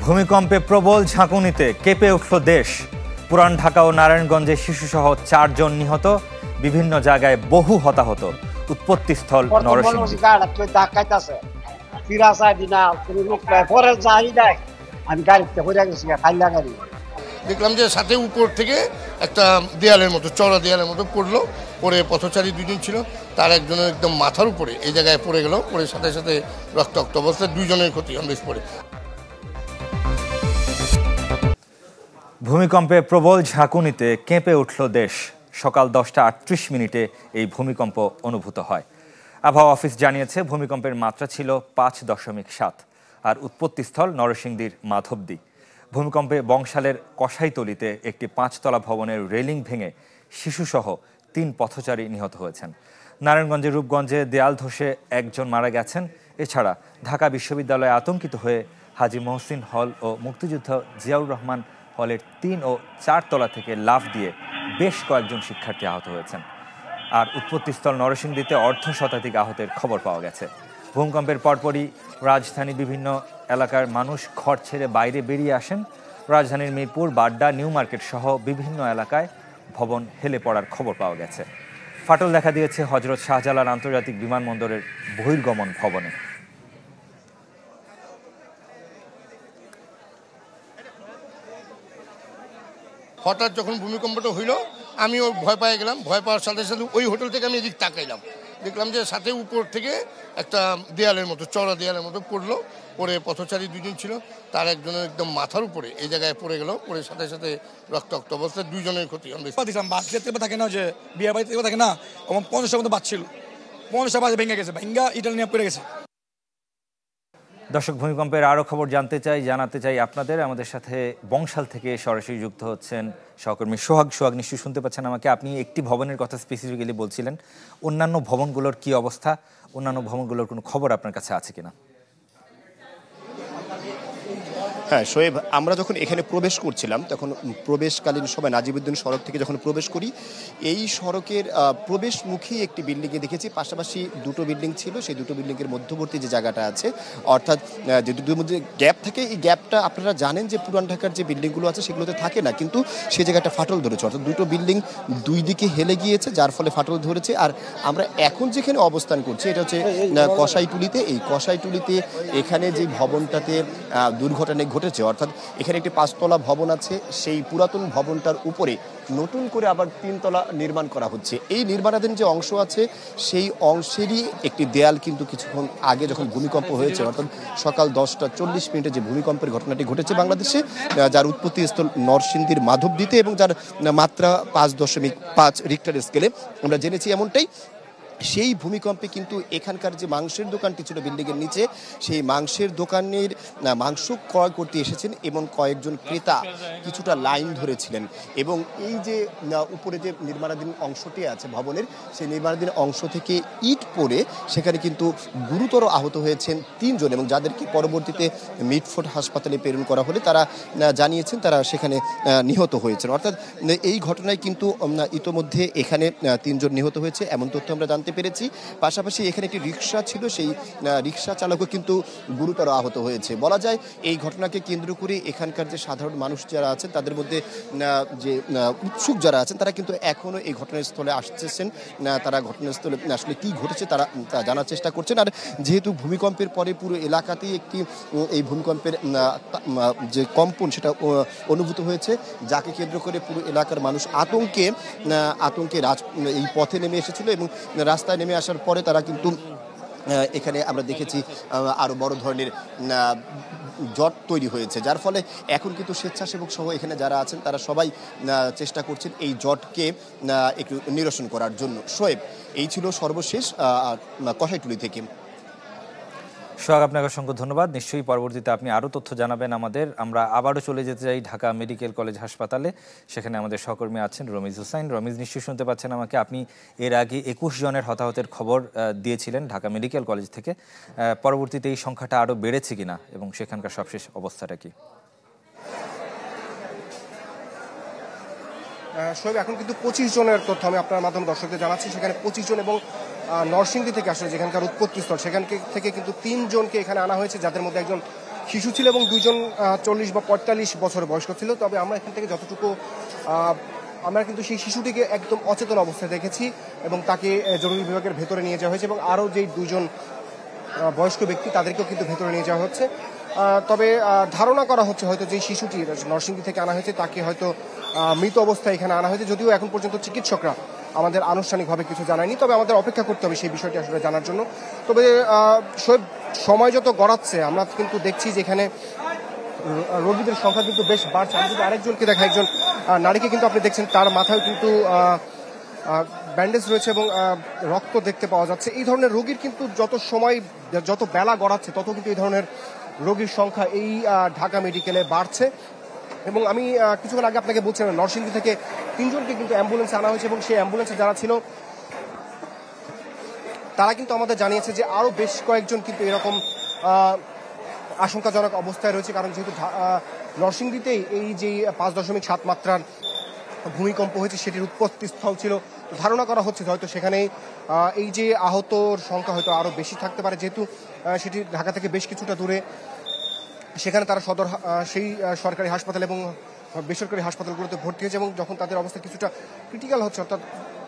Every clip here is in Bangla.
ভূমিকম্পে প্রবল ঝাঁকুনিতে কেঁপে উঠল দেশ। পুরান ঢাকা ও নারায়ণগঞ্জে শিশুসহ 4 জন নিহত, বিভিন্ন জায়গায় বহু হতাহত। উৎপত্তিস্থল নরসিংদী। দেখলাম যে সাথে উপর থেকে একটা দেয়ালের মতো, চড়া দেয়ালের মতো পড়লো, পরে পথচারী 2 জন ছিল, তার একজনের একদম মাথার উপরে এই জায়গায় পড়ে গেল, পরে সাথে সাথে রক্তাক্ত অবস্থায় 2 জনের ক্ষতি অন দ্য স্পটে। ভূমিকম্পে প্রবল ঝাঁকুনিতে কেঁপে উঠল দেশ। সকাল 10:38 এই ভূমিকম্প অনুভূত হয়। আবহাওয়া অফিস জানিয়েছে ভূমিকম্পের মাত্রা ছিল 5.7 আর উৎপত্তিস্থল নরসিংদীর মাধবদী। ভূমিকম্পে বংশালের কসাইতলিতে একটি 5 তলা ভবনের রেলিং ভেঙে শিশুসহ 3 পথচারী নিহত হয়েছেন। নারায়ণগঞ্জের রূপগঞ্জে দেয়াল ধসে 1 জন মারা গেছেন। এছাড়া ঢাকা বিশ্ববিদ্যালয়ে আতঙ্কিত হয়ে হাজী মহসিন হল ও মুক্তিযুদ্ধ জিয়াউর রহমান হলের 3 ও 4 তলা থেকে লাফ দিয়ে বেশ কয়েকজন শিক্ষার্থী আহত হয়েছেন। আর উৎপত্তিস্থল নরসিংদীতে অর্ধশতাধিক আহতের খবর পাওয়া গেছে। ভূমিকম্পের পরপরই রাজধানী বিভিন্ন এলাকার মানুষ ঘর ছেড়ে বাইরে বেরিয়ে আসেন। রাজধানীর মিরপুর, বাড্ডা, নিউ মার্কেট সহ বিভিন্ন এলাকায় ভবন হেলে পড়ার খবর পাওয়া গেছে। ফাটল দেখা দিয়েছে হযরত শাহজালাল আন্তর্জাতিক বিমানবন্দরের বহির্গমন ভবনে। হঠাৎ যখন ভূমিকম্পটা হইল, আমিও ভয় পেয়ে গেলাম। ভয় পাওয়ার সাথে সাথে ওই হোটেল থেকে আমি এদিক তাকাইলাম, দেখলাম যে সাথে উপর থেকে একটা দেয়ালের মতো, চড়া দেয়ালের মতো পড়লো, পরে পথচারী 2 জন ছিল, তার একজনের একদম মাথার উপরে এই জায়গায় পড়ে গেল, পরে সাথে সাথে রক্তাক্ত অবস্থায় 2 জনের ক্ষতি। থাকে না যে বিয়ে বাড়িতে থাকে না, 50টার মতো বাচ্চা ছিল, 50টা বাজে ভেঙে গেছে, ভেঙ্গা ইটালি নিয়ে পড়ে গেছে। দর্শক, ভূমিকম্পের আরও খবর জানাতে চাই আপনাদের। আমাদের সাথে বংশাল থেকে সরাসরি যুক্ত হচ্ছেন সহকর্মী সোহাগ। নিশ্চয়ই শুনতে পাচ্ছেন আমাকে। আপনি একটি ভবনের কথা স্পেসিফিক্যালি বলছিলেন, অন্যান্য ভবনগুলোর কি অবস্থা? অন্যান্য ভবনগুলোর কোনো খবর আপনার কাছে আছে কিনা? হ্যাঁ শোয়েব, আমরা যখন এখানে প্রবেশ করছিলাম তখন প্রবেশকালীন সময় নাজিবউদ্দিন সড়ক থেকে যখন প্রবেশ করি, এই সড়কের প্রবেশমুখী একটি বিল্ডিংয়ে দেখেছি পাশাপাশি 2টো বিল্ডিং ছিল। সেই 2টো বিল্ডিংয়ের মধ্যবর্তী যে জায়গাটা আছে, অর্থাৎ যে 2টোর মধ্যে গ্যাপ থাকে, এই গ্যাপটা আপনারা জানেন যে পুরান ঢাকার যে বিল্ডিংগুলো আছে সেগুলোতে থাকে না, কিন্তু সেই জায়গাটা ফাটল ধরেছে, অর্থাৎ 2টো বিল্ডিং 2 দিকে হেলে গিয়েছে, যার ফলে ফাটল ধরেছে। আর আমরা এখন যেখানে অবস্থান করছি এটা হচ্ছে কসাইটুলিতে। এই কসাইটুলিতে এখানে যে ভবনটাতে দুর্ঘটনা ঘটেছে, অর্থাৎ এখানে একটি 5 তলা ভবন আছে, সেই পুরাতন ভবনটার উপরে নতুন করে আবার 3 তলা নির্মাণ করা হচ্ছে। এই নির্মাণাধীন যে অংশ আছে সেই অংশেরই একটি দেয়াল কিন্তু কিছুক্ষণ আগে যখন ভূমিকম্প হয়েছে, অর্থাৎ সকাল 10:40 যে ভূমিকম্পের ঘটনাটি ঘটেছে বাংলাদেশে, যার উৎপত্তিস্থল নরসিংদীর মাধবদীতে এবং যার মাত্রা 5.5 রিক্টার স্কেলে, আমরা জেনেছি এমনটাই। সেই ভূমিকম্পে কিন্তু এখানকার যে মাংসের দোকানটি ছিল বিল্ডিংয়ের নিচে, সেই মাংসের দোকানের মাংস ক্রয় করতে এসেছেন এবং কয়েকজন ক্রেতা কিছুটা লাইন ধরেছিলেন। এবং এই যে উপরে যে নির্মাণাধীন অংশটি আছে ভবনের, সেই নির্মাণাধীন অংশ থেকে ইট পড়ে সেখানে কিন্তু গুরুতর আহত হয়েছেন 3 জন, এবং যাদেরকে পরবর্তীতে মিটফোর্ড হাসপাতালে প্রেরণ করা হলে তারা জানিয়েছেন তারা সেখানে নিহত হয়েছেন। অর্থাৎ এই ঘটনায় কিন্তু ইতোমধ্যে এখানে 3 জন নিহত হয়েছে এমন তথ্য আমরা জানতে পেরেছি। পাশাপাশি এখানে একটি রিক্সা ছিল, সেই রিক্সা চালকও কিন্তু গুরুতর আহত হয়েছে। বলা যায় এই ঘটনাকে কেন্দ্র করে এখানকার যে সাধারণ মানুষ যারা আছেন তাদের মধ্যে যে উৎসুক যারা আছেন তারা কিন্তু এখনও এই ঘটনাস্থলে আসতেছেন। তারা ঘটনাস্থলে আসলে কি ঘটেছে তারা জানার চেষ্টা করছেন। আর যেহেতু ভূমিকম্পের পরে পুরো এলাকাতেই একটি এই ভূমিকম্পের যে কম্পন সেটা অনুভূত হয়েছে, যাকে কেন্দ্র করে পুরো এলাকার মানুষ আতঙ্কে এই পথে নেমে এসেছিল, এবং রাস্তায় নেমে আসার পরে তারা কিন্তু এখানে আমরা দেখেছি আরও বড় ধরনের জট তৈরি হয়েছে, যার ফলে এখন কিন্তু স্বেচ্ছাসেবক সহ এখানে যারা আছেন তারা সবাই চেষ্টা করছেন এই জটকে একটু নিরসন করার জন্য। শোয়েব, এই ছিল সর্বশেষ কসাইটুলি থেকে। সোহাগ, আপনাকে অসংখ্য ধন্যবাদ। নিশ্চয়ই পরবর্তীতে আপনি আরও তথ্য জানাবেন আমাদের। আমরা আবারও চলে যেতে চাই ঢাকা মেডিকেল কলেজ হাসপাতালে। সেখানে আমাদের সহকর্মী আছেন রমিজ হুসাইন। রমিজ, নিশ্চয়ই শুনতে পাচ্ছেন আমাকে। আপনি এর আগে 21 জনের হতাহতের খবর দিয়েছিলেন ঢাকা মেডিকেল কলেজ থেকে। পরবর্তীতে এই সংখ্যাটা আরও বেড়েছে কিনা এবং সেখানকার সবশেষ অবস্থাটা কি? শোয়েব, এখন কিন্তু 25 জনের তথ্য আমি আপনার মাধ্যমে দর্শকদের জানাচ্ছি। সেখানে 25 জন, এবং নরসিংদী থেকে আসলে যেখানকার উৎপত্তিস্থল সেখান থেকে কিন্তু 3 জনকে এখানে আনা হয়েছে, যাদের মধ্যে একজন শিশু ছিল এবং দুইজন 40 বা 45 বছর বয়স্ক ছিল। তবে আমরা এখান থেকে যতটুকু আমরা কিন্তু সেই শিশুটিকে একদম অচেতন অবস্থায় দেখেছি এবং তাকে জরুরি বিভাগের ভেতরে নিয়ে যাওয়া হয়েছে এবং আরও যেই দুইজন বয়স্ক ব্যক্তি তাদেরকেও কিন্তু ভেতরে নিয়ে যাওয়া হচ্ছে। তবে ধারণা করা হচ্ছে হয়তো যে শিশুটি নরসিংদী থেকে আনা হয়েছে তাকে হয়তো মৃত অবস্থায় এখানে আনা হয়েছে, যদিও এখন পর্যন্ত চিকিৎসকরা আমাদের আনুষ্ঠানিকভাবে কিছু জানায়নি। তবে আমাদের অপেক্ষা করতে হবে সেই বিষয়টি আসলে জানার জন্য। তবে সময় যত গড়াচ্ছে আমরা কিন্তু দেখছি যে এখানে রোগীদের সংখ্যা কিন্তু বেশ বাড়ছে। আমি যদি আরেকজনকে দেখা, একজন নারীকে কিন্তু আপনি দেখছেন তার মাথায় কিন্তু ব্যান্ডেজ রয়েছে এবং রক্ত দেখতে পাওয়া যাচ্ছে। এই ধরনের রোগীর কিন্তু যত বেলা গড়াচ্ছে তত কিন্তু এই ধরনের রোগীর সংখ্যা এই ঢাকা মেডিকেলে বাড়ছে। এবং আমি কিছুক্ষণ আগে আপনাকে বলছিলাম নরসিংদী থেকে 3 জনকে কিন্তু অ্যাম্বুলেন্সে আনা হয়েছে এবং সেই অ্যাম্বুলেন্সে যারা ছিল তারা কিন্তু আমাদের জানিয়েছে যে আরও বেশ কয়েকজন কিন্তু এরকম আশঙ্কাজনক অবস্থায় রয়েছে। কারণ যেহেতু নরসিংদীতেই এই যে 5.7 মাত্রার ভূমিকম্প হয়েছে সেটির উৎপত্তিস্থল ছিল, ধারণা করা হচ্ছে হয়তো সেখানে এই যে আহতর সংখ্যা হয়তো আরও বেশি থাকতে পারে, যেহেতু সেটি ঢাকা থেকে বেশ কিছুটা দূরে। সেখানে তারা সেই সরকারি হাসপাতাল এবং বেসরকারি হাসপাতালগুলোতে ভর্তি হয়েছে এবং যখন তাদের অবস্থা কিছুটা ক্রিটিক্যাল হচ্ছে অর্থাৎ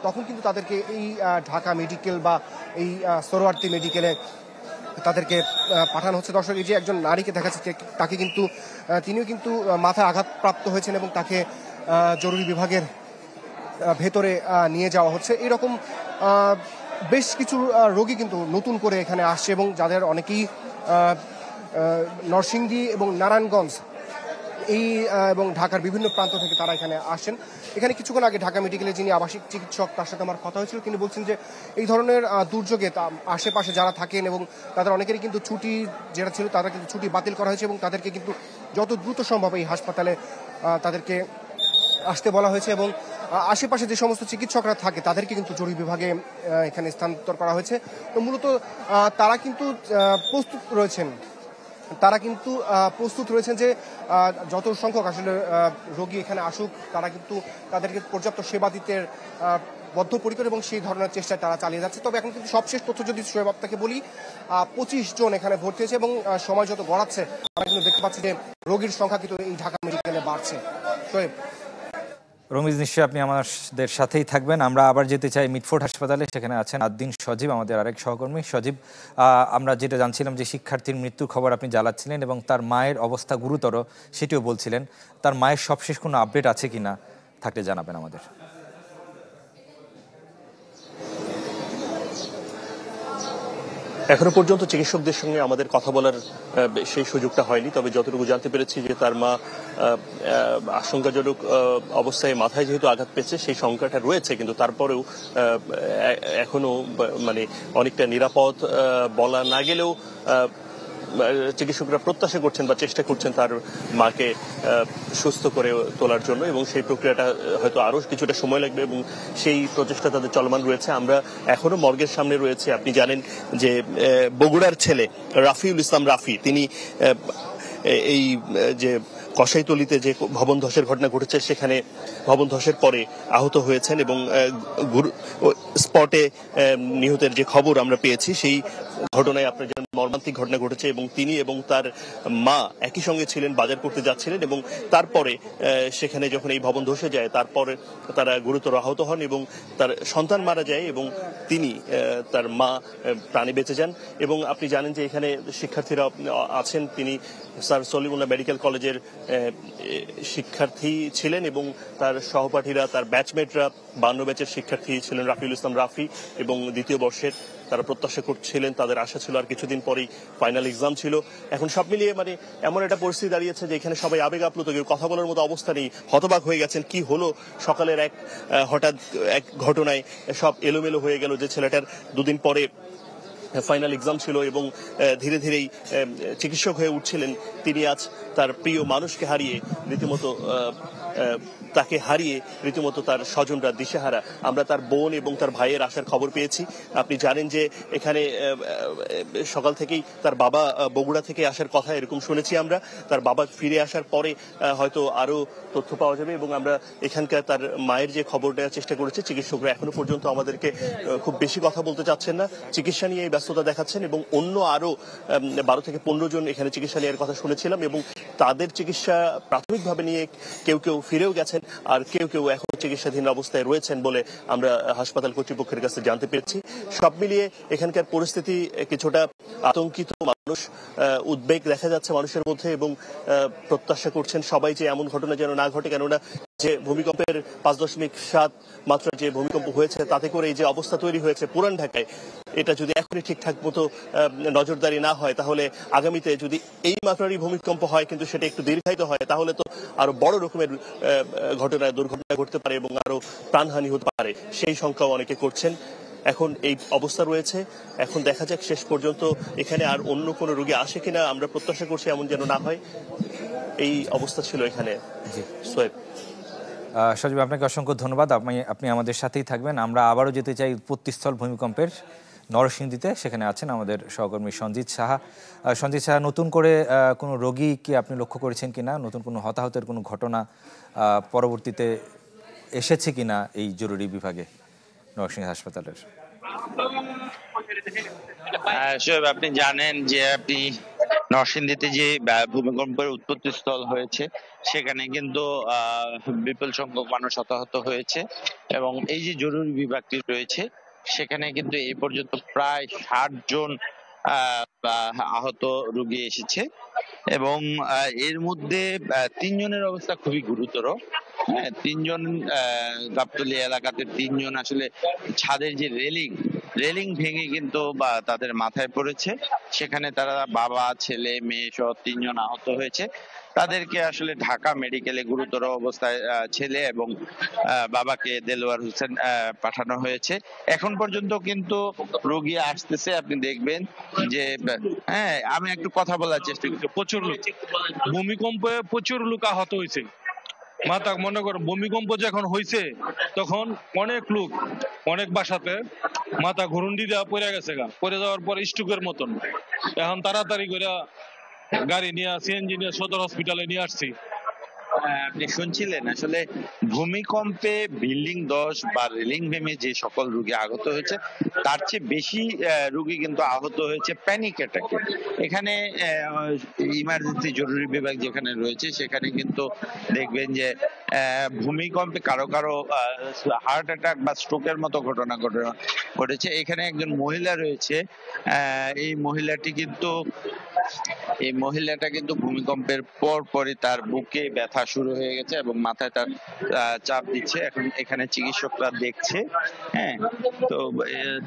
তখন কিন্তু তাদেরকে এই ঢাকা মেডিকেল বা এই সোহরাওয়ার্দী মেডিকেলে তাদেরকে পাঠানো হচ্ছে। দর্শক, এই যে একজন নারীকে দেখা যাচ্ছে তাকে কিন্তু তিনিও কিন্তু মাথায় আঘাতপ্রাপ্ত হয়েছেন এবং তাকে জরুরি বিভাগের ভেতরে নিয়ে যাওয়া হচ্ছে। এরকম বেশ কিছু রোগী কিন্তু নতুন করে এখানে আসছে এবং যাদের অনেকেই নরসিংদী এবং নারায়ণগঞ্জ এবং ঢাকার বিভিন্ন প্রান্ত থেকে তারা এখানে আসেন। এখানে কিছুক্ষণ আগে ঢাকা মেডিকেলে যিনি আবাসিক চিকিৎসক তার সাথে আমার কথা হয়েছিল, তিনি বলছেন যে এই ধরনের দুর্যোগে আশেপাশে যারা থাকেন এবং তাদের অনেকেরই কিন্তু ছুটি যেটা ছিল তারা কিন্তু ছুটি বাতিল করা হয়েছে এবং তাদেরকে কিন্তু যত দ্রুত সম্ভব এই হাসপাতালে তাদেরকে আসতে বলা হয়েছে এবং আশেপাশে যে সমস্ত চিকিৎসকরা থাকে তাদেরকে কিন্তু জরুরি বিভাগে এখানে স্থানান্তর করা হয়েছে। তো মূলত তারা কিন্তু প্রস্তুত রয়েছেন যে যত সংখ্যক আসলে রোগী এখানে আসুক তারা কিন্তু তাদেরকে পর্যাপ্ত সেবা দিতে বদ্ধপরিকর এবং সেই ধরনের চেষ্টায় তারা চালিয়ে যাচ্ছে। তবে এখন কিন্তু সবশেষ তথ্য যদি শোয়েব আপনাকে বলি, 25 জন এখানে ভর্তি হয়েছে এবং সময় যত গড়াচ্ছে আমরা কিন্তু দেখতে পাচ্ছি যে রোগীর সংখ্যা কিন্তু এই ঢাকা মেডিকেলে বাড়ছে। শোয়েব, রমিজ, নিশ্চয়ই আপনি আমাদের সাথেই থাকবেন। আমরা আবার যেতে চাই মিটফোর্ড হাসপাতালে, সেখানে আছেন আদ্দিন সজীব, আমাদের আরেক সহকর্মী। সজীব, আমরা যেটা জানছিলাম যে শিক্ষার্থীর মৃত্যুর খবর আপনি জানাচ্ছিলেন এবং তার মায়ের অবস্থা গুরুতর সেটিও বলছিলেন। তার মায়ের সবশেষ কোনো আপডেট আছে কিনা থাকলে জানাবেন আমাদের। এখনো পর্যন্ত চিকিৎসকদের সঙ্গে আমাদের কথা বলার সেই সুযোগটা হয়নি, তবে যতটুকু জানতে পেরেছি যে তার মা আশঙ্কাজনক অবস্থায় মাথায় যেহেতু আঘাত পেয়েছে সেই সংখ্যাটা রয়েছে, কিন্তু তারপরেও এখনো মানে অনেকটা নিরাপদ বলা না গেলেও চিকিৎসকরা প্রত্যাশা করছেন বা চেষ্টা করছেন তার মাকে সুস্থ করে তোলার জন্য এবং সেই প্রক্রিয়াটা হয়তো আরো কিছুটা সময় লাগবে এবং সেই প্রচেষ্টা তাদের চলমান রয়েছে। আমরা এখনো মর্গের সামনে রয়েছে। আপনি জানেন যে বগুড়ার ছেলে রাফিউল ইসলাম রাফি, তিনি এই যে কসাইতলিতে যে ভবন ধসের ঘটনা ঘটেছে সেখানে ভবন ধসের পরে আহত হয়েছেন এবং স্পটে নিহতের যে খবর আমরা পেয়েছি সেই ঘটনায় আপনার যেন মর্মান্তিক ঘটনা ঘটেছে এবং তিনি এবং তার মা একই সঙ্গে ছিলেন, বাজার করতে যাচ্ছিলেন এবং তারপরে সেখানে যখন এই ভবন ধসে যায় তারপরে তারা গুরুতর আহত হন এবং তার সন্তান মারা যায় এবং তিনি তার মা প্রাণে বেঁচে যান। এবং আপনি জানেন যে এখানে শিক্ষার্থীরা আছেন, তিনি স্যার সলিমুল্লাহ মেডিকেল কলেজের শিক্ষার্থী ছিলেন এবং তার সহপাঠীরা, তার ব্যাচমেটরা 52 ব্যাচের শিক্ষার্থী ছিলেন রাফিউল ইসলাম রাফি এবং দ্বিতীয় বর্ষের। তারা প্রত্যাশা করছিলেন, তাদের আশা ছিল আর কিছুদিন পরেই ফাইনাল এক্সাম ছিল। এখন সব মিলিয়ে মানে এমন একটা পরিস্থিতি দাঁড়িয়েছে যে এখানে সবাই আবেগ আপ্লুত, কেউ কথা বলার মতো অবস্থা নেই, হতবাক হয়ে গেছেন। কি হলো সকালের হঠাৎ এক ঘটনায় সব এলোমেলো হয়ে গেল, যে ছেলেটার দুদিন পরে ফাইনাল এক্সাম ছিল এবং ধীরে ধীরেই চিকিৎসক হয়ে উঠছিলেন, তিনি আজ তার প্রিয় মানুষকে হারিয়ে রীতিমতো তাকে হারিয়ে রীতিমতো তার স্বজনরা দিশেহারা। আমরা তার বোন এবং তার ভাইয়ের আসার খবর পেয়েছি। আপনি জানেন যে এখানে সকাল থেকেই তার বাবা বগুড়া থেকে আসার কথা এরকম শুনেছি আমরা। তার বাবা ফিরে আসার পরে হয়তো আরো তথ্য পাওয়া যাবে এবং আমরা এখানকার তার মায়ের যে খবর নেওয়ার চেষ্টা করেছে, চিকিৎসকরা এখনো পর্যন্ত আমাদেরকে খুব বেশি কথা বলতে চাচ্ছেন না, চিকিৎসা নিয়ে ব্যস্ততা দেখাচ্ছেন এবং অন্য আরো 12 থেকে 15 জন এখানে চিকিৎসা নেওয়ার কথা শুনেছিলাম এবং তাদের চিকিৎসা প্রাথমিকভাবে নিয়ে কেউ কেউ ফিরেও গেছেন আর কেউ কেউ এখন চিকিৎসাধীন অবস্থায় রয়েছেন বলে আমরা হাসপাতাল কর্তৃপক্ষের কাছে জানতে পেরেছি। সব মিলিয়ে এখানকার পরিস্থিতি কিছুটা আতঙ্কিত, মানুষ উদ্বেগ দেখা যাচ্ছে মানুষের মধ্যে এবং প্রত্যাশা করছেন সবাই যে এমন ঘটনা যেন না ঘটে, কেননা যে ভূমিকম্পের 5.7 মাত্রার যে ভূমিকম্প হয়েছে তাতে করে এই যে অবস্থা তৈরি হয়েছে পুরান ঢাকায়, এটা যদি এখনই ঠিকঠাক মতো নজরদারি না হয় তাহলে আগামীতে যদি এই মাত্রারই ভূমিকম্প হয় কিন্তু সেটা একটু দীর্ঘায়িত হয় তাহলে তো আরো বড় রকমের দুর্ঘটনা ঘটতে পারে এবং আরো প্রাণহানি হতে পারে, সেই শঙ্কাও অনেকে করছেন। এখন এই অবস্থা রয়েছে, এখন দেখা যাক শেষ পর্যন্ত এখানে আর অন্য কোনো রোগী আসে কিনা। আমরা প্রত্যাশা করছি এমন যেন না হয়। এই অবস্থা ছিল এখানে। সোয়েব, সজীব, আপনাকে অসংখ্য ধন্যবাদ। আপনি আমাদের সাথেই থাকবেন। আমরা আবারও যেতে চাই উৎপত্তিস্থল ভূমিকম্পের নরসিংদীতে। সেখানে আছেন আমাদের সহকর্মী সঞ্জিত সাহা। সঞ্জিত সাহা, নতুন করে কোনো রোগী কি আপনি লক্ষ্য করেছেন কিনা, নতুন কোনো হতাহতের কোনো ঘটনা পরবর্তীতে এসেছে কিনা এই জরুরি বিভাগে নরসিংদী হাসপাতালের? আপনি জানেন যে আপনি নরসিংদীতে যে ভূমিকম্পের উৎপত্তি স্থল হয়েছে সেখানে কিন্তু বিপুল সংখ্যক মানুষ হতাহত হয়েছে এবং এই যে জরুরি বিভাগটি রয়েছে সেখানে কিন্তু এই পর্যন্ত প্রায় 60 জন আহত রোগী এসেছে এবং এর মধ্যে 3 জনের অবস্থা খুবই গুরুতর। হ্যাঁ, 3 জন গাবতলী এলাকাতে 3 জন আসলে ছাদের যে রেলিং ভেঙে কিন্তু তাদের মাথায় পড়েছে, সেখানে তারা বাবা ছেলে মেয়ে সহ 3 জন আহত হয়েছে। তাদেরকে আসলে ঢাকা মেডিকেলে গুরুতর অবস্থায় ছেলে এবং বাবাকে দেলোয়ার হোসেন পাঠানো হয়েছে। এখন পর্যন্ত কিন্তু রোগী আসতেছে, আপনি দেখবেন যে হ্যাঁ, আমি একটু কথা বলার চেষ্টা করছি। প্রচুর লোক ভূমিকম্পে প্রচুর লোক আহত হয়েছে। মাথা মনে করো ভূমিকম্প যখন হয়েছে তখন অনেক লোক অনেক বাসাতে মাথা ঘুরুন্ডি দেওয়া পড়ে গেছে, পড়ে যাওয়ার পর স্ট্রোকের মতন। এখন তাড়াতাড়ি করে গাড়ি নিয়ে সিএনজি নিয়ে সদর হসপিটালে নিয়ে আসছি। আপনি শুনছিলেন আসলে ভূমিকম্পে বিল্ডিং ধস বা রেলিং ভেঙে যে সকল রোগী আহত হয়েছে তার চেয়ে বেশি রোগী কিন্তু আহত হয়েছে প্যানিক অ্যাটাকে। এখানে ইমার্জেন্সি জরুরি বিভাগ যেখানে রয়েছে সেখানে কিন্তু দেখবেন যে ভূমিকম্পে কারো হার্ট অ্যাটাক বা স্ট্রোকের মতো ঘটনা ঘটেছে। এখানে একজন মহিলা রয়েছে, এই মহিলাটা কিন্তু ভূমিকম্পের পরই তার বুকে ব্যথা শুরু হয়ে গেছে এবং মাথায় তার চাপ দিচ্ছে। এখন এখানে চিকিৎসকরা দেখছে। হ্যাঁ, তো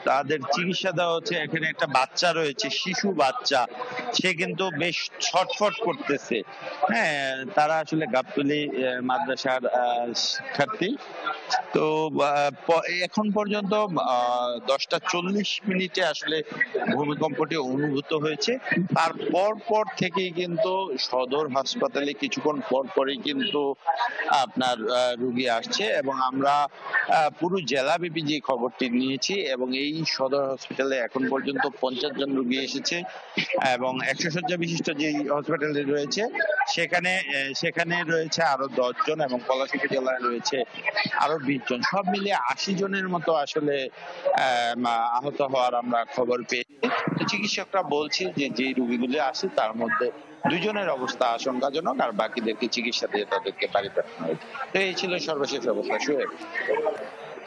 তাদের চিকিৎসা দেওয়া হচ্ছে। এখানে একটা বাচ্চা রয়েছে, শিশু বাচ্চা, সে কিন্তু বেশ ছটফট করতেছে। হ্যাঁ, তারা আসলে গাবতলী মাদ্রাসার শিক্ষার্থী। তো এখন পর্যন্ত 10:40 আসলে ভূমিকম্পটি অনুভূত হয়েছে। তার পর থেকেই কিন্তু সদর হাসপাতালে কিছুক্ষণ পরই কিন্তু আপনার রোগী আসছে এবং আমরা পুরো জেলাব্যাপী যে খবরটি নিয়েছি এবং এই সদর হসপিটালে এখন পর্যন্ত 50 জন রোগী এসেছে এবং 100 শয্যা বিশিষ্ট যে হসপিটালটি রয়েছে সেখানে রয়েছে আরো 10 জন এবং পলাশী জেলায় রয়েছে আরো 20 জন। সব মিলিয়ে 80 জনের মতো আসলে আহত হওয়ার আমরা খবর পেয়েছি। চিকিৎসকরা বলছে যে রোগীগুলি আসে তার মধ্যে 2 জনের অবস্থা আশঙ্কাজনক আর বাকিদেরকে চিকিৎসা দিয়ে তাদেরকে বাড়ি পাঠানো হয়েছে। তো এই ছিল সর্বশেষ অবস্থা।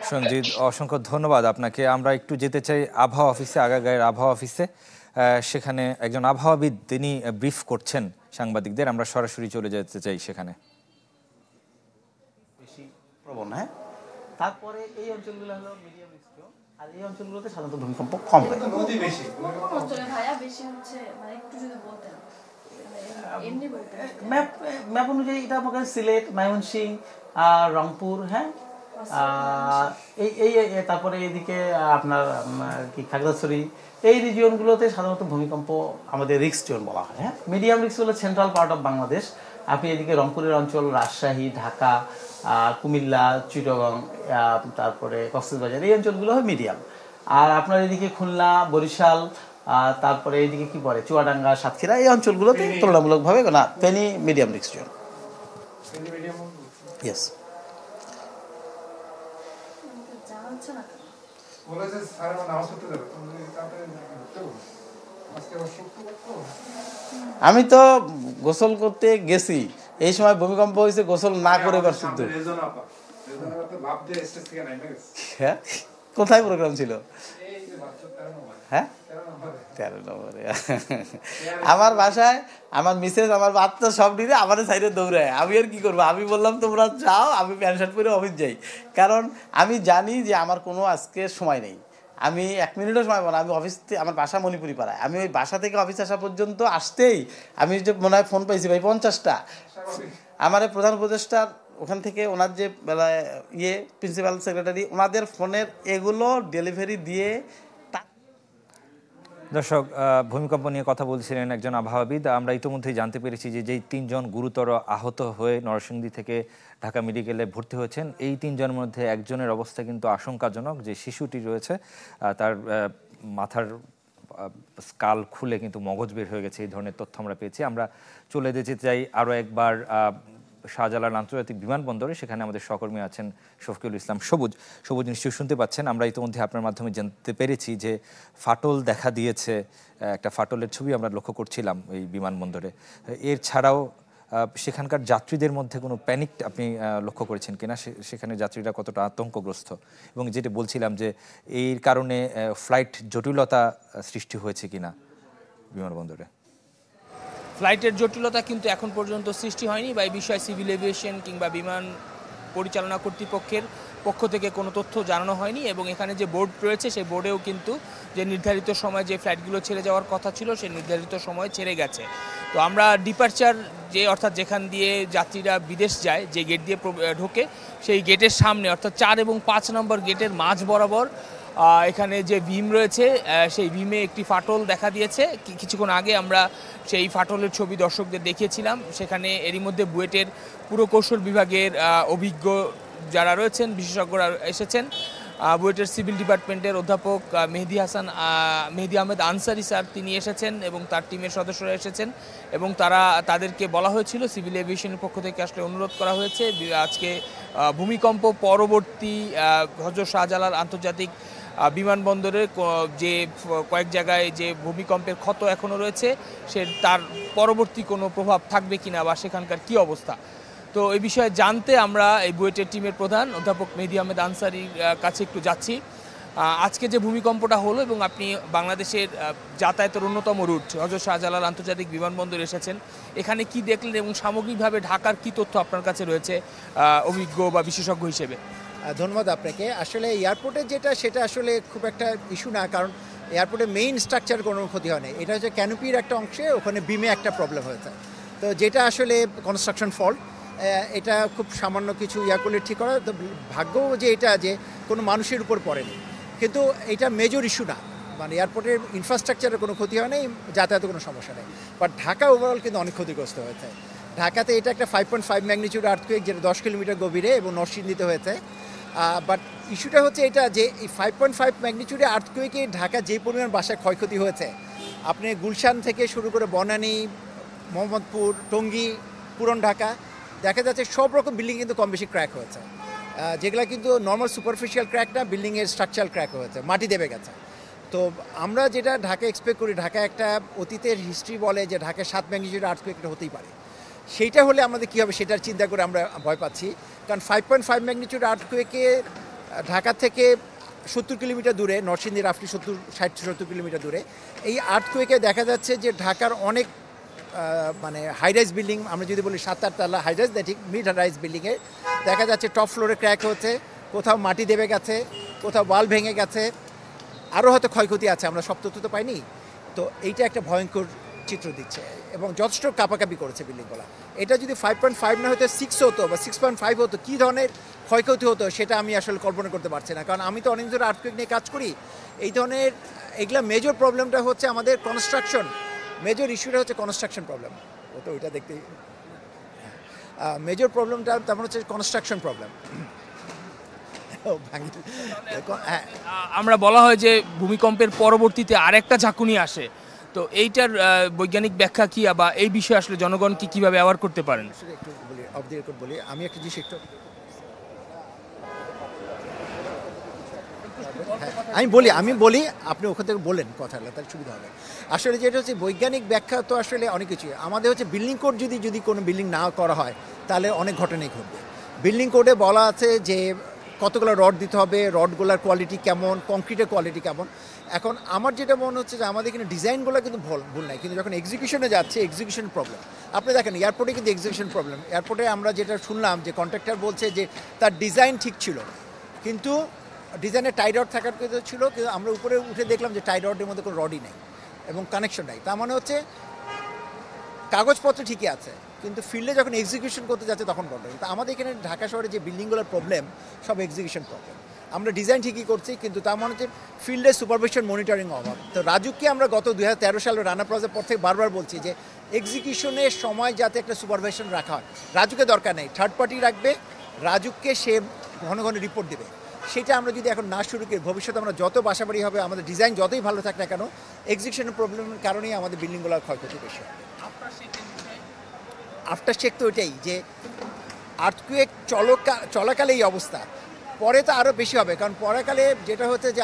সঞ্জিত, অসংখ্য ধন্যবাদ আপনাকে। আমরা একটু যেতে চাই আবহাওয়া অফিসে, আগারগাঁয়ের আবহাওয়া অফিসে। সেখানে একজন আবহাওয়াবিদ তিনি ব্রিফ করছেন সাংবাদিকদের। আমরা সরাসরি চলে যেতে চাই সেখানে। বেশি প্রবণ, হ্যাঁ, তারপরে এই অঞ্চলগুলো হলো মিডিয়াম রিস্ক আর এই অঞ্চলগুলোতে সাধারণত ভূমিকম্প কম হয়। ম্যাপ অনুযায়ী এটা আমাকে সিলেট, ময়মনসিংহ, রংপুর, হ্যাঁ, এই তারপরে এইদিকে আপনার কি খাগড়াছড়ি, এই রিজিয়নগুলোতে সাধারণত ভূমিকম্প আমাদের রিস্ক জোন বলা হয়। হ্যাঁ, মিডিয়াম রিস্ক হলো সেন্ট্রাল পার্ট অফ বাংলাদেশ, আপনি এদিকে রংপুরের অঞ্চল, রাজশাহী, ঢাকা, কুমিল্লা, চিটাগং, তারপরে কক্সবাজার, এই অঞ্চলগুলো হয় মিডিয়াম। আর আপনার এদিকে খুলনা, বরিশাল, তারপরে এইদিকে কি পড়ে চুয়াডাঙ্গা, সাতক্ষীরা, এই অঞ্চলগুলোতে তুলনামূলকভাবে না Feni medium risk zone. Yes. আমি তো গোসল করতে গেছি, এই সময় ভূমিকম্প হয়েছে, গোসল না করে হ্যাঁ, কোথায় প্রোগ্রাম ছিল? হ্যাঁ, 13 নম্বরে। আমার বাসায় আমার মিসেস, আমার বাচ্চা সব নিয়ে আমাদের সাইডে দৌড়ায়। আমি আর কি করবো, আমি বললাম তোমরা যাও, আমি প্যান্ট শার্ট পরে অফিস যাই। কারণ আমি জানি যে আমার কোনো আজকে সময় নেই, আমি 1 মিনিটও সময় পাবো না। আমি অফিস থেকে, আমার বাসা মণিপুরি পাড়ায়, আমি ওই বাসা থেকে অফিস আসা পর্যন্ত আসতেই আমি যে মনে হয় ফোন পাইছি ভাই 50টা। আমার প্রধান উপদেষ্টার ওখান থেকে ওনার যে প্রিন্সিপাল সেক্রেটারি, ওনাদের ফোনের এগুলো ডেলিভারি দিয়ে। দর্শক, ভূমিকম্প নিয়ে কথা বলছিলেন একজন আবহাওয়াবিদ। আমরা ইতিমধ্যেই জানতে পেরেছি যে যেই 3 জন গুরুতর আহত হয়ে নরসিংদী থেকে ঢাকা মেডিকেলে ভর্তি হয়েছেন, এই 3 জনের মধ্যে একজনের অবস্থা কিন্তু আশঙ্কাজনক। যে শিশুটি রয়েছে তার মাথার স্কাল খুলে কিন্তু মগজ বের হয়ে গেছে, এই ধরনের তথ্য আমরা পেয়েছি। আমরা চলে যেতে চাই আরও একবার শাহজালাল আন্তর্জাতিক বিমানবন্দরে। সেখানে আমাদের সহকর্মী আছেন শফিকুল ইসলাম সবুজ। সবুজ, নিশ্চয়ই শুনতে পাচ্ছেন। আমরা ইতিমধ্যে আপনার মাধ্যমে জানতে পেরেছি যে ফাটল দেখা দিয়েছে, একটা ফাটলের ছবি আমরা লক্ষ্য করছিলাম এই বিমানবন্দরে। এর ছাড়াও সেখানকার যাত্রীদের মধ্যে কোনো প্যানিক আপনি লক্ষ্য করেছেন কিনা, সেখানে যাত্রীরা কতটা আতঙ্কগ্রস্ত, এবং যেটা বলছিলাম যে এর কারণে ফ্লাইট জটিলতা সৃষ্টি হয়েছে কিনা বিমানবন্দরে? ফ্লাইটের জটিলতা কিন্তু এখন পর্যন্ত সৃষ্টি হয়নি, বা এই বিষয়ে সিভিল এভিয়েশন কিংবা বিমান পরিচালনা কর্তৃপক্ষের পক্ষ থেকে কোনো তথ্য জানানো হয়নি। এবং এখানে যে বোর্ড রয়েছে সেই বোর্ডেও কিন্তু যে নির্ধারিত সময় যে ফ্লাইটগুলো ছেড়ে যাওয়ার কথা ছিল সেই নির্ধারিত সময় ছেড়ে গেছে। তো আমরা ডিপারচার অর্থাৎ যেখান দিয়ে যাত্রীরা বিদেশ যায়, যে গেট দিয়ে ঢোকে, সেই গেটের সামনে অর্থাৎ 4 এবং 5 নম্বর গেটের মাঝ বরাবর এখানে যে ভীম রয়েছে, সেই ভীমে একটি ফাটল দেখা দিয়েছে। কিছুক্ষণ আগে আমরা সেই ফাটলের ছবি দর্শকদের দেখিয়েছিলাম। সেখানে এরই মধ্যে বুয়েটের পুরকৌশল বিভাগের অভিজ্ঞ যারা রয়েছেন, বিশেষজ্ঞরা এসেছেন। বুয়েটের সিভিল ডিপার্টমেন্টের অধ্যাপক মেহেদি আহমেদ আনসারি স্যার, তিনি এসেছেন এবং তার টিমের সদস্যরা এসেছেন, এবং তাদেরকে বলা হয়েছিল, সিভিল এভিয়েশনের পক্ষ থেকে আসলে অনুরোধ করা হয়েছে আজকে ভূমিকম্প পরবর্তী হযরত শাহজালাল আন্তর্জাতিক বিমানবন্দরে যে কয়েক জায়গায় যে ভূমিকম্পের ক্ষত এখনও রয়েছে, তার পরবর্তী কোনো প্রভাব থাকবে কিনা বা সেখানকার কি অবস্থা। তো এই বিষয়ে জানতে আমরা এই বুয়েটের টিমের প্রধান অধ্যাপক মেহেদি আহমেদ আনসারির কাছে একটু যাচ্ছি। আজকে যে ভূমিকম্পটা হলো, এবং আপনি বাংলাদেশের যাতায়াতের অন্যতম রুট হযরত শাহজালাল আন্তর্জাতিক বিমানবন্দর এসেছেন, এখানে কি দেখলেন এবং সামগ্রিকভাবে ঢাকার কি তথ্য আপনার কাছে রয়েছে অভিজ্ঞ বা বিশেষজ্ঞ হিসেবে? ধন্যবাদ আপনাকে। আসলে এয়ারপোর্টে সেটা আসলে খুব একটা ইস্যু না, কারণ এয়ারপোর্টের মেইন স্ট্রাকচার কোনো ক্ষতি হয় না। এটা হচ্ছে ক্যানোপির একটা অংশে, ওখানে বিমে একটা প্রবলেম হয়েছে। তো যেটা আসলে কনস্ট্রাকশন ফল্ট, এটা খুব সামান্য কিছু করলে ঠিক করা। তো ভাগ্য যে এটা যে কোনো মানুষের উপর পড়েনি, কিন্তু এটা মেজর ইস্যু না। মানে এয়ারপোর্টের ইনফ্রাস্ট্রাকচারের কোনো ক্ষতি হয় নাই, যাতায়াতের কোনো সমস্যা নেই। বাট ঢাকা ওভারঅল কিন্তু অনেক ক্ষতিগ্রস্ত হয়েছে। ঢাকাতে এটা একটা 5.5 ম্যাগনিটিউড আর্থকুয়েক, যেটা 10 কিলোমিটার গভীরে এবং নরসিংদীতে হয়েছে। বাট ইস্যুটা হচ্ছে এটা যে এই 5.5 ম্যাগনিটিউডে আর্থকুয়েকে ঢাকা যে পরিমাণ বাসায় ক্ষয়ক্ষতি হয়েছে, আপনি গুলশান থেকে শুরু করে বনানী, মোহাম্মদপুর, টঙ্গী, পুরন ঢাকা, দেখা যাচ্ছে সব রকম বিল্ডিং কিন্তু কম বেশি ক্র্যাক হয়েছে। যেগুলো কিন্তু নর্মাল সুপারফিশিয়াল ক্র্যাক না, বিল্ডিংয়ের স্ট্রাকচারাল ক্র্যাক হয়েছে, মাটি দেবে গেছে। তো আমরা যেটা ঢাকা এক্সপেক্ট করি, ঢাকা একটা অতীতের হিস্ট্রি বলে যে ঢাকায় 7 ম্যাগনিটিউড আর্থকুয়েক হতেই পারে। সেইটা হলে আমাদের কী হবে সেটার চিন্তা করে আমরা ভয় পাচ্ছি। কারণ 5.5 ম্যাগনিটিউড আর্থকুয়েকে ঢাকা থেকে 70 কিলোমিটার দূরে, নরসিংদী রাফলি 60-70 কিলোমিটার দূরে, এই আর্থকুয়েকে দেখা যাচ্ছে যে ঢাকার অনেক মানে হাইরাইজ বিল্ডিং, আমরা যদি বলি 7-8 তলা হাইরাইজ, ঠিক মিড রাইজ বিল্ডিংয়ে দেখা যাচ্ছে টপ ফ্লোরে ক্র্যাক হচ্ছে, কোথাও মাটি দেবে গেছে, কোথাও ওয়াল ভেঙে গেছে, আরও হয়তো ক্ষয়ক্ষতি আছে, আমরা সব তথ্য তো পাইনি। তো এইটা একটা ভয়ঙ্কর চিত্র দিচ্ছে এবং যথেষ্ট কাঁপাকাঁপি করেছে বিল্ডিংগুলো। এটা যদি 5.5 না হতো 6 হতো বা 6.5 হতো, কী ধরনের ক্ষয়ক্ষতি হতো সেটা আমি আসলে কল্পনা করতে পারছি না। কারণ আমি তো অনেক ধরে আর্থকুয়েক নিয়ে কাজ করি। এই ধরনের এগুলা মেজর প্রবলেমটা হচ্ছে আমাদের কনস্ট্রাকশন, মেজর ইস্যুটা হচ্ছে কনস্ট্রাকশন প্রবলেম। ওইটা দেখতেই মেজর প্রবলেমটা তেমন হচ্ছে কনস্ট্রাকশন প্রবলেম। আমরা বলা হয় যে ভূমিকম্পের পরবর্তীতে আরেকটা ঝাঁকুনি আসে, তো এইটার বৈজ্ঞানিক ব্যাখ্যা কি বা এই বিষয়ে আসলে জনগণকে কিভাবে ব্যবহার করতে পারেন? একটু বলি, অফ দি রেকর্ড বলি, আমি একটা জিনিস একটু আমি বলি আপনি ওখান থেকে বলেন কথাটা, তার সুবিধা হবে। আসলে যেটা হচ্ছে বৈজ্ঞানিক ব্যাখ্যা তো আসলে অনেক কিছুই। আমাদের হচ্ছে বিল্ডিং কোড যদি কোনো বিল্ডিং না করা হয় তাহলে অনেক ঘটনাই ঘটবে। বিল্ডিং কোডে বলা আছে যে কতগুলো রড দিতে হবে, রডগুলোর কোয়ালিটি কেমন, কংক্রিটের কোয়ালিটি কেমন। এখন আমার যেটা মনে হচ্ছে যে আমাদের এখানে ডিজাইনগুলো কিন্তু ভুল নাই, কিন্তু যখন এক্সিকিউশনে যাচ্ছে এক্সিকিউশন প্রবলেম। আপনি দেখেন এয়ারপোর্টে কিন্তু এক্সিকিউশন প্রবলেম। এয়ারপোর্টে আমরা যেটা শুনলাম যে কন্ট্রাক্টর বলছে যে তার ডিজাইন ঠিক ছিল, কিন্তু ডিজাইনের টাই রড থাকার কথা ছিল, কিন্তু আমরা উপরে উঠে দেখলাম যে টাই রডের মধ্যে কোনো রডই নেই এবং কানেকশন নাই। তার মানে হচ্ছে কাগজপত্র ঠিকই আছে, কিন্তু ফিল্ডে যখন এক্সিকিউশন করতে যাচ্ছে তখন প্রবলেম। তো আমাদের এখানে ঢাকা শহরে যে বিল্ডিংগুলোর প্রবলেম সব এক্সিকিউশন প্রবলেম। আমরা ডিজাইন ঠিকই করছি, কিন্তু তার মানে হচ্ছে ফিল্ডে সুপারভিশন মনিটরিং অভাব। তো রাজুককে আমরা গত 2013 সালে রানা প্লাজার পর থেকে বারবার বলছি যে এক্সিকিউশনের সময় যাতে একটা সুপারভিশন রাখা হয়। রাজুকে দরকার নেই, থার্ড পার্টি রাখবে, রাজুককে সে ঘন ঘন রিপোর্ট দেবে। সেটা আমরা যদি এখন না শুরু করি, ভবিষ্যতে আমরা যত বাসাবাড়ি হবে, আমাদের ডিজাইন যতই ভালো থাক না কেন, এক্সিকিউশনের প্রবলেমের কারণেই আমাদের বিল্ডিংগুলোর ক্ষয়ক্ষতি বেশি হবে। আফটার শেক তো ওইটাই যে আর্থকুয়েক চলাকালে এই অবস্থা, পরে তো আরও বেশি হবে। কারণ পরকালে যেটা হচ্ছে যে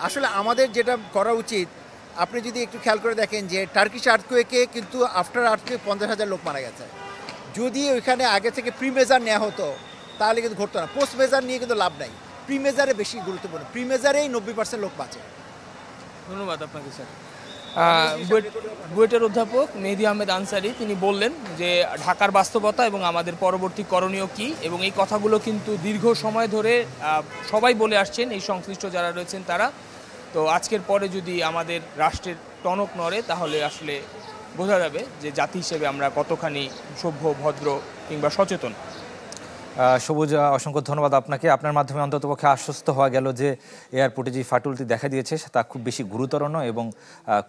আসলে আমাদের যেটা করা উচিত, আপনি যদি একটু খেয়াল করে দেখেন যে টার্কিশ আর্থকুয়েকে কিন্তু আফটার আর্থকুয়েক 50,000 লোক মারা গেছে। যদি ওইখানে আগে থেকে প্রি মেজার নেওয়া হতো তাহলে কিন্তু ঘটতো না। পোস্ট মেজার নিয়ে কিন্তু লাভ নাই, প্রি মেজারে বেশি গুরুত্বপূর্ণ। প্রি মেজারেই 90% লোক বাঁচে। ধন্যবাদ আপনাকে স্যার। বুয়েটের অধ্যাপক মেহেদী আহমেদ আনসারী তিনি বললেন যে ঢাকার বাস্তবতা এবং আমাদের পরবর্তী করণীয় কি, এবং এই কথাগুলো কিন্তু দীর্ঘ সময় ধরে সবাই বলে আসছেন, এই সংশ্লিষ্ট যারা রয়েছেন তারা। তো আজকের পরে যদি আমাদের রাষ্ট্রের টনক নড়ে তাহলে আসলে বোঝা যাবে যে জাতি হিসেবে আমরা কতখানি সভ্য, ভদ্র কিংবা সচেতন। সবুজ, অসংখ্য ধন্যবাদ আপনাকে। আপনার মাধ্যমে অন্ততপক্ষে আশ্বস্ত হওয়া গেল যে এয়ারপোর্টে যে ফাটলটি দেখা দিয়েছে তা খুব বেশি গুরুতর নয় এবং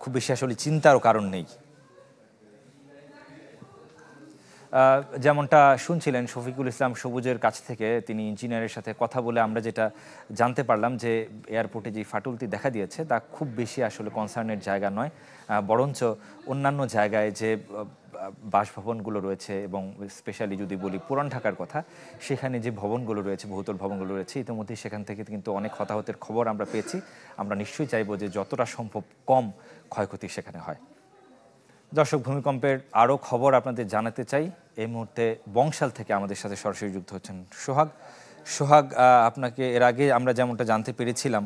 খুব বেশি আসলে চিন্তারও কারণ নেই। যেমনটা শুনছিলেন শফিকুল ইসলাম সবুজের কাছ থেকে, তিনি ইঞ্জিনিয়ারের সাথে কথা বলে আমরা যেটা জানতে পারলাম যে এয়ারপোর্টে যে ফাটলটি দেখা দিয়েছে তা খুব বেশি আসলে কনসার্নের জায়গা নয়, বরঞ্চ অন্যান্য জায়গায় যে বাসভবনগুলো রয়েছে এবং স্পেশালি যদি বলি পুরান ঢাকার কথা, সেখানে যে ভবনগুলো রয়েছে, বহুতল ভবনগুলো রয়েছে, ইতিমধ্যে সেখান থেকে কিন্তু অনেক হতাহতের খবর আমরা পেয়েছি। আমরা নিশ্চয়ই চাইবো যে যতটা সম্ভব কম ক্ষয়ক্ষতি সেখানে হয়। দর্শক, ভূমিকম্পের আরও খবর আপনাদের জানাতে চাই। এই মুহূর্তে বংশাল থেকে আমাদের সাথে সরাসরি যুক্ত হচ্ছেন সোহাগ। আপনাকে এর আগে আমরা যেমনটা জানতে পেরেছিলাম,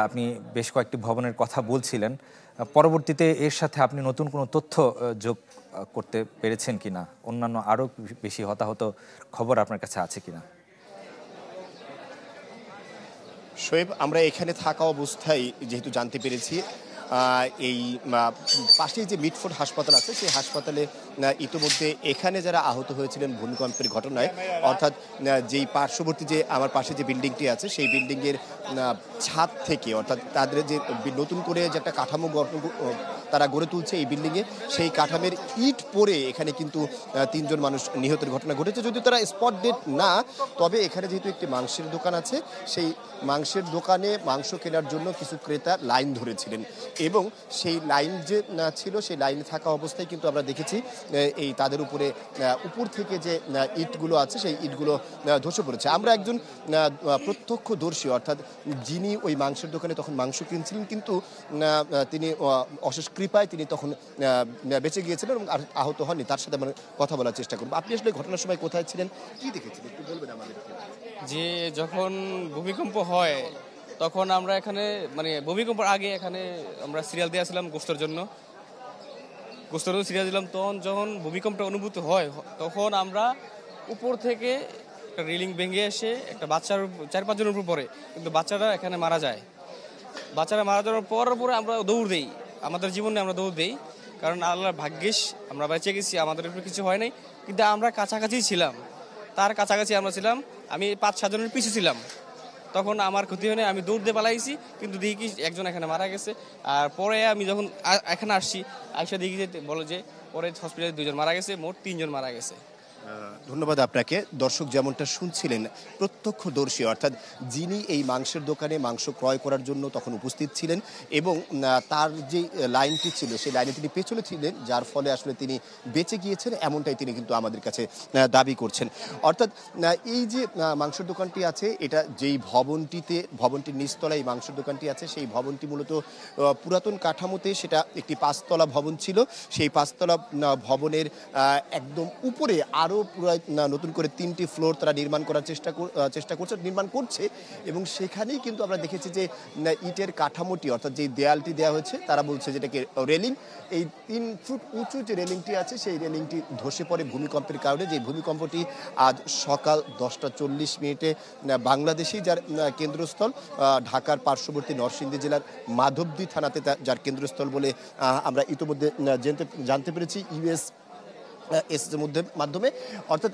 আপনি বেশ কয়েকটি ভবনের কথা বলছিলেন, পরবর্তীতে এর সাথে আপনি নতুন কোনো তথ্য যোগ করতে পেরেছেন কিনা? অন্যান্য আরও বেশি হতাহত খবর আপনার কাছে আছে কিনা? শোয়েব, আমরা এখানে থাকা অবস্থায় যেহেতু জানতে পেরেছি, এই পাশেই যে মিটফোর্ড হাসপাতাল আছে, সেই হাসপাতালে ইতিমধ্যে এখানে যারা আহত হয়েছিলেন ভূমিকম্পের ঘটনায়, অর্থাৎ যেই পার্শ্ববর্তী যে আমার পাশে যে বিল্ডিংটি আছে সেই বিল্ডিংয়ের ছাদ থেকে, অর্থাৎ তাদের যে নতুন করে যে একটা কাঠামো তারা গড়ে তুলছে এই বিল্ডিংয়ে, সেই কাঠামের ইট পড়ে এখানে কিন্তু 3 জন মানুষ নিহতের ঘটনা ঘটেছে। যদিও তারা স্পট ডেড না, তবে এখানে যেহেতু একটি মাংসের দোকান আছে, সেই মাংসের দোকানে মাংস কেনার জন্য কিছু ক্রেতা লাইন ধরেছিলেন এবং সেই লাইন যে ছিল, সেই লাইনে থাকা অবস্থায় কিন্তু আমরা দেখেছি এই তাদের উপরে উপর থেকে যে ইটগুলো আছে সেই ইটগুলো ধসে পড়েছে। আমরা একজন প্রত্যক্ষদর্শী, অর্থাৎ যিনি ওই মাংসের দোকানে তখন মাংস কিনছিলেন, কিন্তু তিনি অশেষ কৃপায় তিনি তখন বেঁচে গিয়েছিলেন এবং আহত হননি। তার সাথে আমরা কথা বলার চেষ্টা করবো। আপনি আসলে ঘটনার সময় কোথায় ছিলেন, কি দেখেছিলেন একটু বলবেন আমাদেরকে? যে যখন ভূমিকম্প হয় তখন আমরা এখানে ভূমিকম্পের আগে এখানে আমরা সিরিয়াল দিয়েছিলাম গোস্তের জন্য সিরিয়াল দিলাম। তখন যখন ভূমিকম্পটা অনুভূত হয় তখন আমরা উপর থেকে একটা রেলিং ভেঙে এসে একটা বাচ্চার 4-5 জনের উপর পড়ে, কিন্তু বাচ্চারা এখানে মারা যায়। বাচ্চারা মারা যাওয়ার পরে আমরা দৌড় দিই, আমাদের জীবনে আমরা দৌড় দিই, কারণ আল্লাহর ভাগ্যিস আমরা বেঁচে গেছি, আমাদের উপর কিছু হয় নাই। কিন্তু আমরা কাছাকাছি ছিলাম, তার কাছাকাছি আমরা ছিলাম, আমি 5-7 জনের পিছু ছিলাম। তখন আমার ক্ষতি হয় না, আমি দৌড় দিয়ে পালাইছি, কিন্তু দেখি কি একজন এখানে মারা গেছে। আর পরে আমি যখন এখানে আসছি, আইসা দেখি যে বলো যে পরে হসপিটালে 2 জন মারা গেছে, মোট 3 জন মারা গেছে। ধন্যবাদ আপনাকে। দর্শক যেমনটা শুনছিলেন, প্রত্যক্ষদর্শী অর্থাৎ যিনি এই মাংসের দোকানে মাংস ক্রয় করার জন্য তখন উপস্থিত ছিলেন এবং তার যে লাইনটি ছিল সেই লাইনে তিনি পেছনে ছিলেন, যার ফলে আসলে তিনি বেঁচে গিয়েছেন, এমনটাই তিনি কিন্তু আমাদের কাছে দাবি করছেন। অর্থাৎ এই যে মাংসের দোকানটি আছে, এটা যেই ভবনটির নিচতলায় এই মাংসের দোকানটি আছে, সেই ভবনটি মূলত পুরাতন কাঠামোতে সেটা একটি 5 তলা ভবন ছিল। সেই 5 তলা ভবনের একদম উপরে আরও পুরো নতুন করে 3টি ফ্লোর তারা নির্মাণ করছে এবং সেখানেই কিন্তু আমরা দেখেছি যে ইটের কাঠামোটি অর্থাৎ যে দেয়ালটি দেওয়া হয়েছে, তারা বলছে যেটাকে রেলিং, এই 3 ফুট উঁচু যে রেলিংটি আছে সেই রেলিংটি ধসে পড়ে ভূমিকম্পের কারণে। যে ভূমিকম্পটি আজ সকাল 10টা 40 মিনিটে বাংলাদেশেই যার কেন্দ্রস্থল, ঢাকার পার্শ্ববর্তী নরসিংদী জেলার মাধবদী থানাতে যার কেন্দ্রস্থল বলে আমরা ইতিমধ্যে জানতে পেরেছি ইউএস মাধ্যমে। অর্থাৎ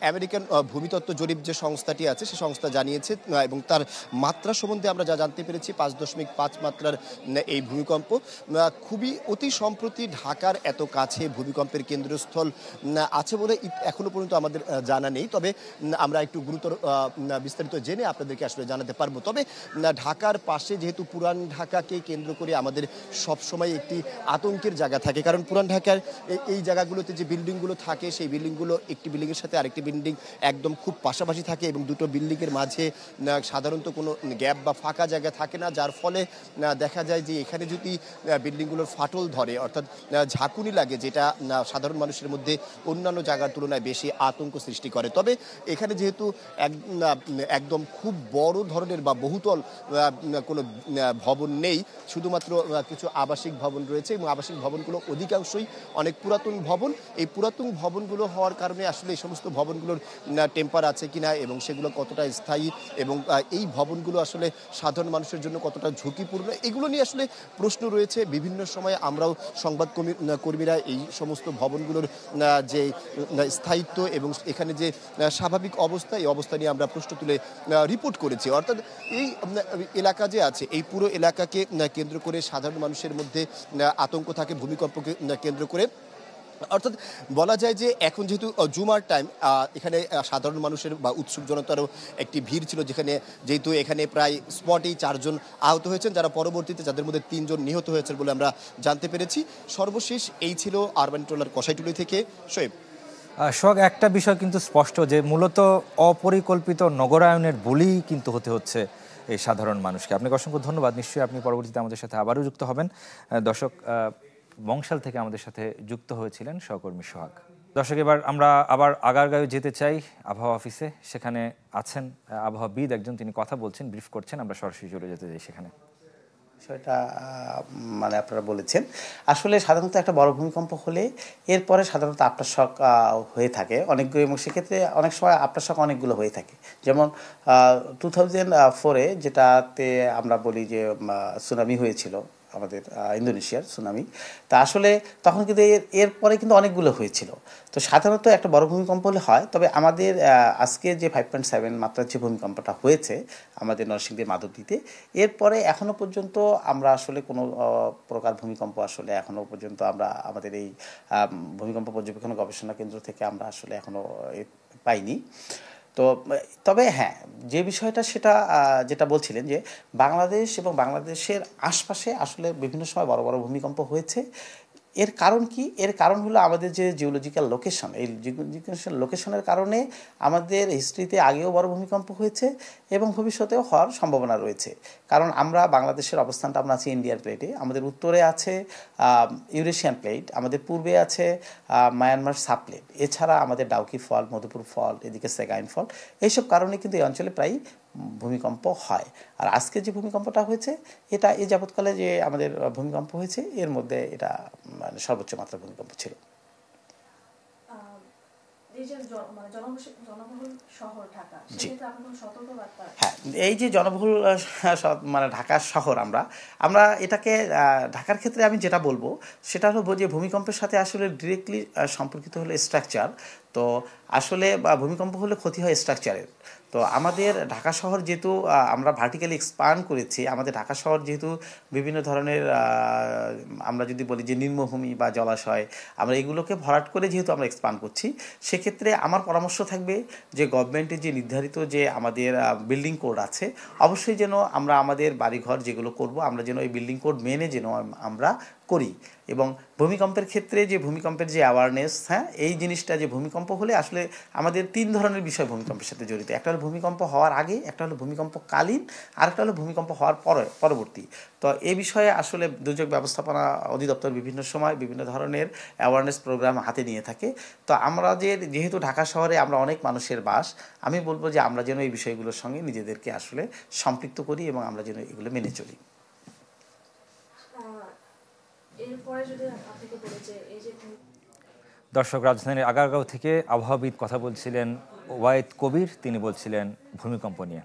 আমেরিকান ভূমিতত্ত্ব জরিপ যে সংস্থাটি আছে সেই সংস্থা জানিয়েছে এবং তার মাত্রা সম্বন্ধে আমরা যা জানতে পেরেছি 5.5 মাত্রার এই ভূমিকম্প। খুবই অতি সম্প্রতি ঢাকার এত কাছে ভূমিকম্পের কেন্দ্রস্থল আছে বলে এখনো পর্যন্ত আমাদের জানা নেই, তবে আমরা একটু গুরুতর বিস্তারিত জেনে আপনাদেরকে আসলে জানাতে পারবো। তবে ঢাকার পাশে যেহেতু পুরান ঢাকাকে কেন্দ্র করে আমাদের সবসময় একটি আতঙ্কের জায়গা থাকে, কারণ পুরান ঢাকার এই জায়গাগুলোতে যে বিল্ডিংগুলো থাকে সেই বিল্ডিংগুলো একটি বিল্ডিংয়ের সাথে আরেকটি বিল্ডিং একদম খুব পাশাপাশি থাকে এবং দুটো বিল্ডিংয়ের মাঝে সাধারণত কোনো গ্যাপ বা ফাঁকা জায়গা থাকে না, যার ফলে দেখা যায় যে এখানে যদি বিল্ডিংগুলোর ফাটল ধরে অর্থাৎ ঝাঁকুনি লাগে, যেটা সাধারণ মানুষের মধ্যে অন্যান্য জায়গার তুলনায় বেশি আতঙ্ক সৃষ্টি করে। তবে এখানে যেহেতু একদম খুব বড় ধরনের বা বহুতল কোনো ভবন নেই, শুধুমাত্র কিছু আবাসিক ভবন রয়েছে এবং আবাসিক ভবনগুলো অধিকাংশই অনেক পুরাতন ভবন। এই পুরাতন ভবনগুলো হওয়ার কারণে আসলে এই সমস্ত ভবনগুলোর টেম্পার আছে কিনা এবং সেগুলো কতটা স্থায়ী এবং এই ভবনগুলো আসলে সাধারণ মানুষের জন্য কতটা ঝুঁকিপূর্ণ, এগুলো নিয়ে আসলে প্রশ্ন রয়েছে। বিভিন্ন সময় আমরাও সংবাদ কর্মীরা এই সমস্ত ভবনগুলোর যে স্থায়িত্ব এবং এখানে যে স্বাভাবিক অবস্থা, এই অবস্থা নিয়ে আমরা প্রশ্ন তুলে রিপোর্ট করেছি। অর্থাৎ এই এলাকা যে আছে, এই পুরো এলাকাকে কেন্দ্র করে সাধারণ মানুষের মধ্যে আতঙ্ক থাকে ভূমিকম্পকে কেন্দ্র করে। অর্থাৎ বলা যায় যে এখন যেহেতু জুমার টাইম, এখানে সাধারণ মানুষের বা উৎসুক জনতারও একটি ভিড় ছিল, যেহেতু এখানে প্রায় স্পটেই 4 জন আহত হয়েছেন, যারা পরবর্তীতে যাদের মধ্যে 3 জন নিহত হয়েছেন বলে আমরা জানতে পেরেছি। সর্বশেষ এই ছিল আরবান ট্রলার কসাইটুলি থেকে শোয়েব। সোহাগ, একটা বিষয় কিন্তু স্পষ্ট যে মূলত অপরিকল্পিত নগরায়নের বলেই কিন্তু হতে হচ্ছে এই সাধারণ মানুষকে। আপনাকে অসংখ্য ধন্যবাদ। নিশ্চয়ই আপনি পরবর্তীতে আমাদের সাথে আবারও যুক্ত হবেন। দর্শক, বংশাল থেকে আমাদের সাথে যুক্ত হয়েছিলেন সহকর্মী সোহাগ। দর্শক, এবার আমরা আবার আগারগাঁও যেতে চাই আবহাওয়া অফিসে। সেখানে আছেন আবহাওয়াবিদ একজন, তিনি কথা বলছেন, ব্রিফ করছেন। আমরা সরাসরি চলে যেতে চাই সেখানে। বিষয়টা মানে আপনারা বলেছেন, আসলে সাধারণত একটা বড় ভূমিকম্প হলে এরপরে সাধারণত আফটার শক হয়ে থাকে অনেকগুলো, এবং সেক্ষেত্রে অনেক সময় আফটার শক অনেকগুলো হয়ে থাকে। যেমন 2004-এ যেটাতে আমরা বলি যে সুনামি হয়েছিল, আমাদের ইন্দোনেশিয়ার সুনামি, তা আসলে তখন কিন্তু এরপরে কিন্তু অনেকগুলো হয়েছিল। তো সাধারণত একটা বড় ভূমিকম্প হলে হয়, তবে আমাদের আজকে যে 5.7 মাত্রার যে ভূমিকম্পটা হয়েছে আমাদের নরসিংদীর মাধবদীতে, এরপরে এখনও পর্যন্ত আমরা আসলে কোনো প্রকার ভূমিকম্প আসলে এখনও পর্যন্ত আমরা আমাদের এই ভূমিকম্প পর্যবেক্ষণ গবেষণা কেন্দ্র থেকে আমরা আসলে এখনও পাইনি। তো তবে হ্যাঁ, যে বিষয়টা সেটা যেটা বলছিলেন যে বাংলাদেশ এবং বাংলাদেশের আশপাশে আসলে বিভিন্ন সময় বড় বড় ভূমিকম্প হয়েছে। এর কারণ কি? এর কারণ হলো আমাদের যে জিওলজিক্যাল লোকেশন, এই জিওলজিক্যাল লোকেশনের কারণে আমাদের হিস্ট্রিতে আগেও বড় ভূমিকম্প হয়েছে এবং ভবিষ্যতেও হওয়ার সম্ভাবনা রয়েছে। কারণ আমরা বাংলাদেশের অবস্থানটা আমরা আছি ইন্ডিয়ান প্লেটে, আমাদের উত্তরে আছে ইউরেশিয়ান প্লেট, আমাদের পূর্বে আছে মায়ানমার সাবপ্লেট, এছাড়া আমাদের ডাউকি ফল, মধুপুর ফল, এদিকে সেগাইন ফল, এইসব কারণে কিন্তু এই অঞ্চলে প্রায় ভূমিকম্প হয়। আর আজকে যে ভূমিকম্পটা হয়েছে এটা এই যাবৎকালে যে আমাদের ভূমিকম্প হয়েছে এর মধ্যে এটা মানে সর্বোচ্চ মাত্রার ভূমিকম্প ছিল। হ্যাঁ, এই যে জনবহুল মানে ঢাকা শহর, আমরা এটাকে ঢাকার ক্ষেত্রে আমি যেটা বলবো সেটা হলো যে ভূমিকম্পের সাথে আসলে ডিরেক্টলি সম্পর্কিত হলো স্ট্রাকচার। তো আসলে ভূমিকম্প হলে ক্ষতি হয় স্ট্রাকচারের। তো তো আমাদের ঢাকা শহর যেহেতু আমরা ভার্টিক্যালি এক্সপান্ড করেছি, আমাদের ঢাকা শহর যেহেতু বিভিন্ন ধরনের আমরা যদি বলি যে নিম্নভূমি বা জলাশয়, আমরা এগুলোকে ভরাট করে যেহেতু আমরা এক্সপান্ড করছি, সেক্ষেত্রে আমার পরামর্শ থাকবে যে গভর্নমেন্টের যে নির্ধারিত যে আমাদের বিল্ডিং কোড আছে, অবশ্যই যেন আমরা আমাদের বাড়িঘর যেগুলো করব আমরা যেন এই বিল্ডিং কোড মেনে যেন আমরা করি। এবং ভূমিকম্পের ক্ষেত্রে যে ভূমিকম্পের যে অ্যাওয়ারনেস, হ্যাঁ, এই জিনিসটা যে ভূমিকম্প হলে আসলে আমাদের 3 ধরনের বিষয় ভূমিকম্পের সাথে জড়িত। একটা হলো ভূমিকম্প হওয়ার আগে, একটা হলো ভূমিকম্পকালীন, আর একটা হলো ভূমিকম্প হওয়ার পরবর্তী। তো এই বিষয়ে আসলে দুর্যোগ ব্যবস্থাপনা অধিদপ্তর বিভিন্ন সময় বিভিন্ন ধরনের অ্যাওয়ারনেস প্রোগ্রাম হাতে নিয়ে থাকে। তো আমরা যেহেতু ঢাকা শহরে আমরা অনেক মানুষের বাস, আমি বলবো যে আমরা যেন এই বিষয়গুলোর সঙ্গে নিজেদেরকে আসলে সম্পৃক্ত করি এবং আমরা যেন এগুলো মেনে চলি। দর্শক, রাজধানীর আগারগাঁও থেকে আবহাওয়াবিদ কথা বলছিলেন ওয়ায়েদ কবির, তিনি বলছিলেন ভূমিকম্প নিয়ে।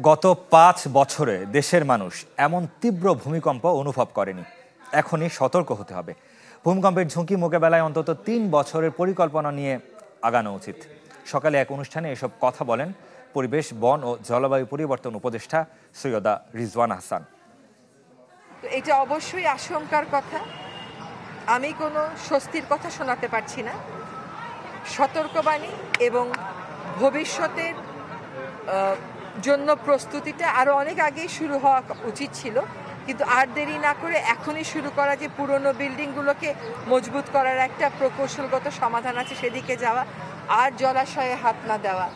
গত 5 বছরে দেশের মানুষ এমন তীব্র ভূমিকম্প অনুভব করেনি। এখনই সতর্ক হতে হবে। ভূমিকম্পের ঝুঁকি মোকাবেলায় অন্তত 3 বছরের পরিকল্পনা নিয়ে আগানো উচিত। সকালে এক অনুষ্ঠানে এসব কথা বলেন পরিবেশ, বন ও জলবায়ু পরিবর্তন উপদেষ্টা সৈয়দা রিজওয়ানা হাসান। এটা অবশ্যই আশঙ্কার কথা, আমি কোনো স্বস্তির কথা শোনাতে পারছি না। সতর্কবাণী এবং ভবিষ্যতের জন্য প্রস্তুতিটা আরও অনেক আগেই শুরু হওয়া উচিত ছিল, কিন্তু আর দেরি না করে এখনই শুরু করা, যে পুরনো বিল্ডিংগুলোকে মজবুত করার একটা প্রকৌশলগত সমাধান আছে সেদিকে যাওয়া, আর জলাশয়ে হাত না দেওয়া।